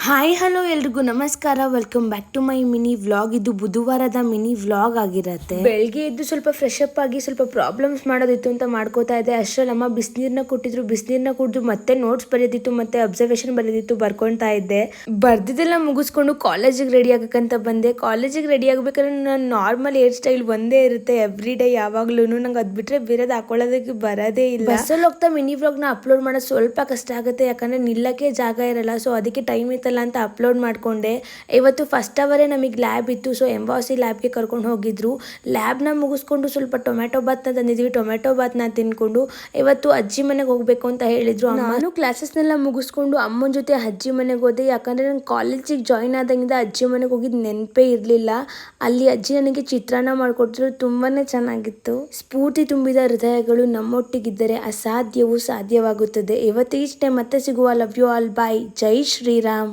Hi hello ಎಲ್ರಿಗೂ ನಮಸ್ಕಾರ. Welcome back to my mini vlog. ಇದು ಬುಧವಾರದ ಮಿನಿ ವ್ಲಾಗ್ ಆಗಿರತ್ತೆ. ಬೆಳಗ್ಗೆ ಎದ್ದು ಸ್ವಲ್ಪ ಫ್ರೆಶ್ ಅಪ್ ಆಗಿ ಸ್ವಲ್ಪ ಪ್ರಾಬ್ಲಮ್ಸ್ ಮಾಡೋದಿತ್ತು ಅಂತ ಮಾಡ್ಕೋತಾ ಇದ್ದೆ. ಅಷ್ಟರಲ್ಲಿ ಅಮ್ಮ ಬಿಸಿನೀರನ್ನ ಕೊಟ್ಟಿದ್ರು. ಬಿಸಿನೀರನ್ನ ಕುಡಿದು ಮತ್ತೆ ನೋಟ್ಸ್ ಬರೆಯೋದಿತ್ತು, ಮತ್ತೆ ಅಬ್ಸರ್ವೇಷನ್ ಬರೆಯೋದಿತ್ತು, ಬರ್ಕೊತಾ ಇದ್ದೆ. ಬರ್ದಿದ್ದೆಲ್ಲ ಮುಗಿಸ್ಕೊಂಡು ಕಾಲೇಜಿಗೆ ರೆಡಿ ಆಗಕ್ಕಂತ ಬಂದೆ. ಕಾಲೇಜಿಗೆ ರೆಡಿ ಆಗ್ಬೇಕಾದ್ರೆ ನಾನು ನಾರ್ಮಲ್ ಹೇರ್ ಸ್ಟೈಲ್ ಒಂದೇ ಇರುತ್ತೆ ಎವ್ರಿ ಡೇ ಯಾವಾಗ್ಲೂ. ನಂಗೆ ಅದ್ ಬಿಟ್ರೆ ಬೇರೆದು ಹಾಕೊಳ್ಳೋದಕ್ಕೆ ಬರೋದೇ ಇಲ್ಲ. ಬಸ್ಸಲ್ಲಿ ಹೋಗ್ತಾ ಮಿನಿ ವ್ಲಾಗ್ನ ಅಪ್ಲೋಡ್ ಮಾಡೋದು ಸ್ವಲ್ಪ ಕಷ್ಟ ಆಗುತ್ತೆ, ಯಾಕಂದ್ರೆ ನಿಲ್ಲಕ್ಕೆ ಜಾಗ ಇರಲ್ಲ. ಸೊ ಅದಕ್ಕೆ ಟೈಮ್ ಅಂತ ಅಪ್ಲೋಡ್ ಮಾಡ್ಕೊಂಡೆ. ಇವತ್ತು ಫಸ್ಟ್ ಅವರೇ ನಮಗೆ ಲ್ಯಾಬ್ ಇತ್ತು. ಸೊ ಎಂಬಾಸಿ ಲ್ಯಾಬ್ಗೆ ಕರ್ಕೊಂಡು ಹೋಗಿದ್ರು. ಲ್ಯಾಬ್ನ ಮುಗಿಸ್ಕೊಂಡು ಸ್ವಲ್ಪ ಟೊಮೆಟೊ ಬಾತ್ನ ತಂದಿದ್ವಿ. ಟೊಮೆಟೊ ಬಾತ್ನ ತಿನ್ಕೊಂಡು ಇವತ್ತು ಅಜ್ಜಿ ಮನೆಗೆ ಹೋಗ್ಬೇಕು ಅಂತ ಹೇಳಿದ್ರು. ನಾನು ಕ್ಲಾಸಸ್ನೆಲ್ಲ ಮುಗಿಸ್ಕೊಂಡು ಅಮ್ಮನ ಜೊತೆ ಅಜ್ಜಿ ಮನೆಗೆ ಹೋದೆ. ಯಾಕಂದ್ರೆ ನಾನು ಕಾಲೇಜಿಗೆ ಜಾಯಿನ್ ಆದಾಗಿಂದ ಅಜ್ಜಿ ಮನೆಗೆ ಹೋಗಿದ್ದು ನೆನಪೇ ಇರಲಿಲ್ಲ. ಅಲ್ಲಿ ಅಜ್ಜಿ ನನಗೆ ಚಿತ್ರಾನ್ನ ಮಾಡಿಕೊಟ್ಟಿದ್ರು, ತುಂಬಾನೇ ಚೆನ್ನಾಗಿತ್ತು. ಸ್ಫೂರ್ತಿ ತುಂಬಿದ ಹೃದಯಗಳು ನಮ್ಮೊಟ್ಟಿಗಿದ್ದರೆ ಅಸಾಧ್ಯವೂ ಸಾಧ್ಯವಾಗುತ್ತದೆ. ಇವತ್ತು ಇಷ್ಟೇ, ಮತ್ತೆ ಸಿಗುವ. Love you all, bye. ಜೈ ಶ್ರೀರಾಮ್.